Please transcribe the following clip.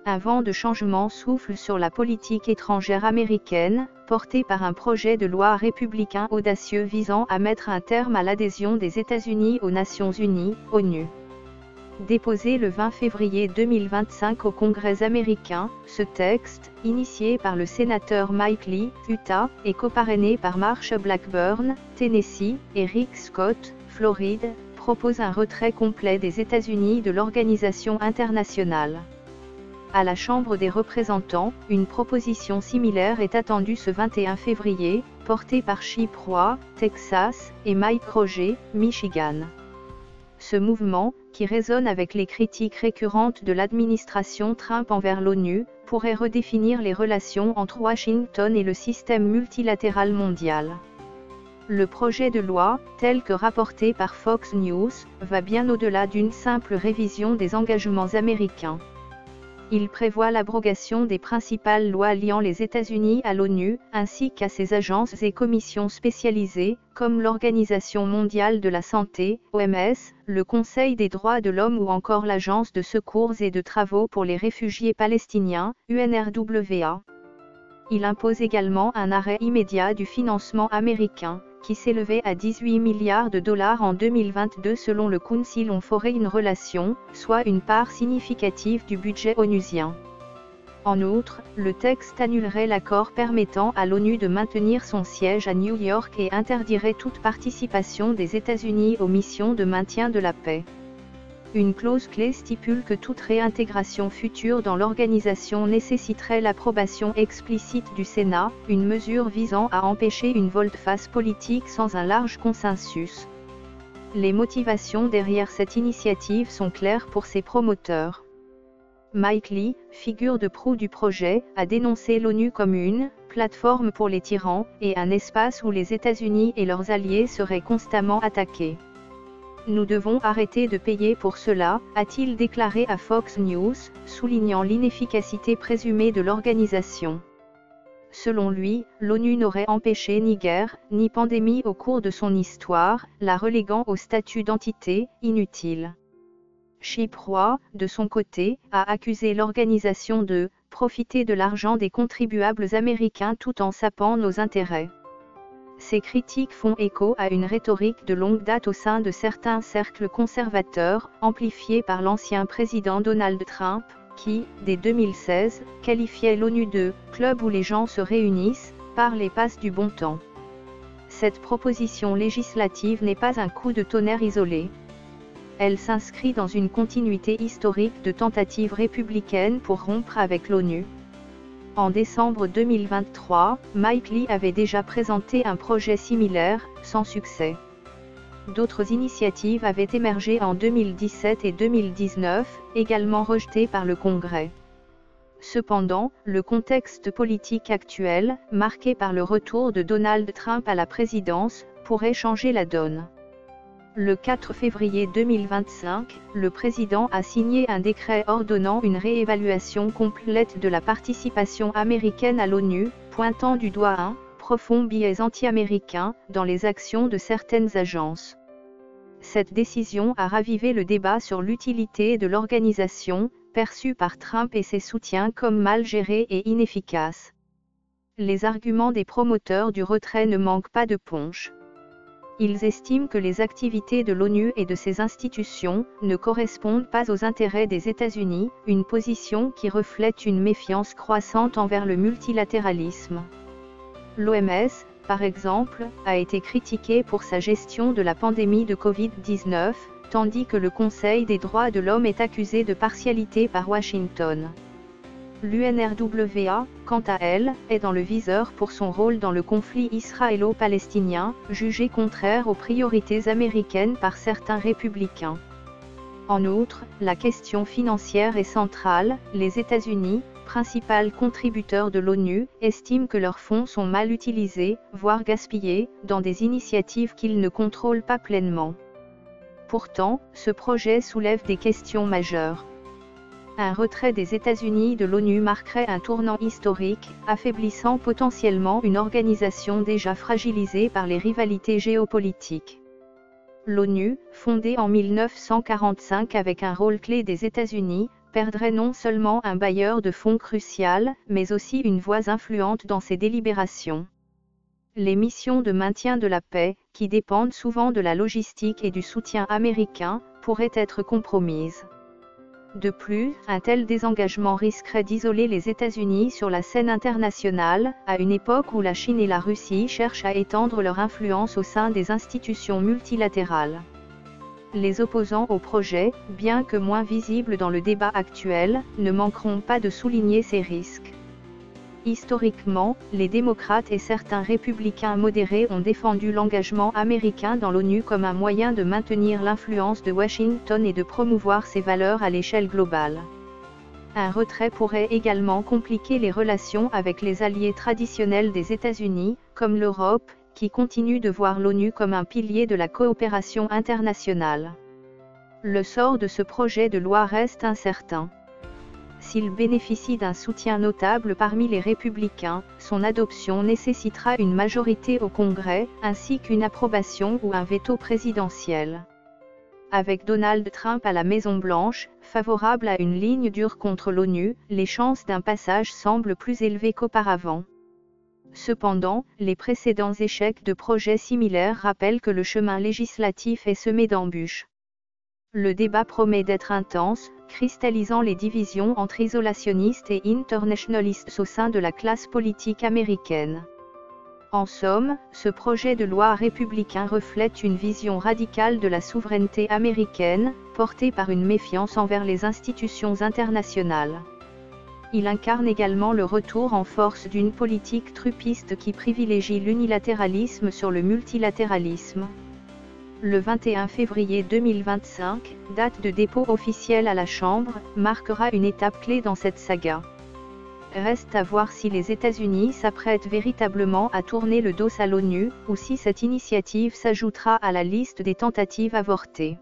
un vent de changement souffle sur la politique étrangère américaine, porté par un projet de loi républicain audacieux visant à mettre un terme à l'adhésion des États-Unis aux Nations Unies, ONU. Déposé le 20 février 2025 au Congrès américain, ce texte, initié par le sénateur Mike Lee, Utah, et coparrainé par Marsha Blackburn, Tennessee, et Rick Scott, Floride, propose un retrait complet des États-Unis de l'organisation internationale. À la Chambre des représentants, une proposition similaire est attendue ce 21 février, portée par Chip Roy, Texas, et Mike Roger, Michigan. Ce mouvement, qui résonne avec les critiques récurrentes de l'administration Trump envers l'ONU, pourrait redéfinir les relations entre Washington et le système multilatéral mondial. Le projet de loi, tel que rapporté par Fox News, va bien au-delà d'une simple révision des engagements américains. Il prévoit l'abrogation des principales lois liant les États-Unis à l'ONU, ainsi qu'à ses agences et commissions spécialisées, comme l'Organisation mondiale de la santé, OMS, le Conseil des droits de l'homme ou encore l'Agence de secours et de travaux pour les réfugiés palestiniens, UNRWA. Il impose également un arrêt immédiat du financement américain, qui s'élevait à 18 milliards de dollars en 2022 selon le Council on Foreign Relations, soit une part significative du budget onusien. En outre, le texte annulerait l'accord permettant à l'ONU de maintenir son siège à New York et interdirait toute participation des États-Unis aux missions de maintien de la paix. Une clause clé stipule que toute réintégration future dans l'organisation nécessiterait l'approbation explicite du Sénat, une mesure visant à empêcher une volte-face politique sans un large consensus. Les motivations derrière cette initiative sont claires pour ses promoteurs. Mike Lee, figure de proue du projet, a dénoncé l'ONU comme une « plateforme pour les tyrans » et un espace où les États-Unis et leurs alliés seraient constamment attaqués. Nous devons arrêter de payer pour cela, a-t-il déclaré à Fox News, soulignant l'inefficacité présumée de l'organisation. Selon lui, l'ONU n'aurait empêché ni guerre, ni pandémie au cours de son histoire, la reléguant au statut d'entité inutile. Chip Roy, de son côté, a accusé l'organisation de « profiter de l'argent des contribuables américains tout en sapant nos intérêts ». Ces critiques font écho à une rhétorique de longue date au sein de certains cercles conservateurs, amplifiée par l'ancien président Donald Trump, qui, dès 2016, qualifiait l'ONU de « club où les gens se réunissent, parlent et passent du bon temps ». Cette proposition législative n'est pas un coup de tonnerre isolé. Elle s'inscrit dans une continuité historique de tentatives républicaines pour rompre avec l'ONU. En décembre 2023, Mike Lee avait déjà présenté un projet similaire, sans succès. D'autres initiatives avaient émergé en 2017 et 2019, également rejetées par le Congrès. Cependant, le contexte politique actuel, marqué par le retour de Donald Trump à la présidence, pourrait changer la donne. Le 4 février 2025, le président a signé un décret ordonnant une réévaluation complète de la participation américaine à l'ONU, pointant du doigt un « profond biais anti-américain » dans les actions de certaines agences. Cette décision a ravivé le débat sur l'utilité de l'organisation, perçue par Trump et ses soutiens comme mal gérée et inefficace. Les arguments des promoteurs du retrait ne manquent pas de punch. Ils estiment que les activités de l'ONU et de ses institutions ne correspondent pas aux intérêts des États-Unis, une position qui reflète une méfiance croissante envers le multilatéralisme. L'OMS, par exemple, a été critiquée pour sa gestion de la pandémie de Covid-19, tandis que le Conseil des droits de l'homme est accusé de partialité par Washington. L'UNRWA, quant à elle, est dans le viseur pour son rôle dans le conflit israélo-palestinien, jugé contraire aux priorités américaines par certains républicains. En outre, la question financière est centrale, les États-Unis, principal contributeur de l'ONU, estiment que leurs fonds sont mal utilisés, voire gaspillés, dans des initiatives qu'ils ne contrôlent pas pleinement. Pourtant, ce projet soulève des questions majeures. Un retrait des États-Unis de l'ONU marquerait un tournant historique, affaiblissant potentiellement une organisation déjà fragilisée par les rivalités géopolitiques. L'ONU, fondée en 1945 avec un rôle clé des États-Unis, perdrait non seulement un bailleur de fonds crucial, mais aussi une voix influente dans ses délibérations. Les missions de maintien de la paix, qui dépendent souvent de la logistique et du soutien américain, pourraient être compromises. De plus, un tel désengagement risquerait d'isoler les États-Unis sur la scène internationale, à une époque où la Chine et la Russie cherchent à étendre leur influence au sein des institutions multilatérales. Les opposants au projet, bien que moins visibles dans le débat actuel, ne manqueront pas de souligner ces risques. Historiquement, les démocrates et certains républicains modérés ont défendu l'engagement américain dans l'ONU comme un moyen de maintenir l'influence de Washington et de promouvoir ses valeurs à l'échelle globale. Un retrait pourrait également compliquer les relations avec les alliés traditionnels des États-Unis, comme l'Europe, qui continue de voir l'ONU comme un pilier de la coopération internationale. Le sort de ce projet de loi reste incertain. S'il bénéficie d'un soutien notable parmi les républicains, son adoption nécessitera une majorité au Congrès, ainsi qu'une approbation ou un veto présidentiel. Avec Donald Trump à la Maison-Blanche, favorable à une ligne dure contre l'ONU, les chances d'un passage semblent plus élevées qu'auparavant. Cependant, les précédents échecs de projets similaires rappellent que le chemin législatif est semé d'embûches. Le débat promet d'être intense, cristallisant les divisions entre isolationnistes et internationalistes au sein de la classe politique américaine. En somme, ce projet de loi républicain reflète une vision radicale de la souveraineté américaine, portée par une méfiance envers les institutions internationales. Il incarne également le retour en force d'une politique trumpiste qui privilégie l'unilatéralisme sur le multilatéralisme. Le 21 février 2025, date de dépôt officielle à la Chambre, marquera une étape clé dans cette saga. Reste à voir si les États-Unis s'apprêtent véritablement à tourner le dos à l'ONU, ou si cette initiative s'ajoutera à la liste des tentatives avortées.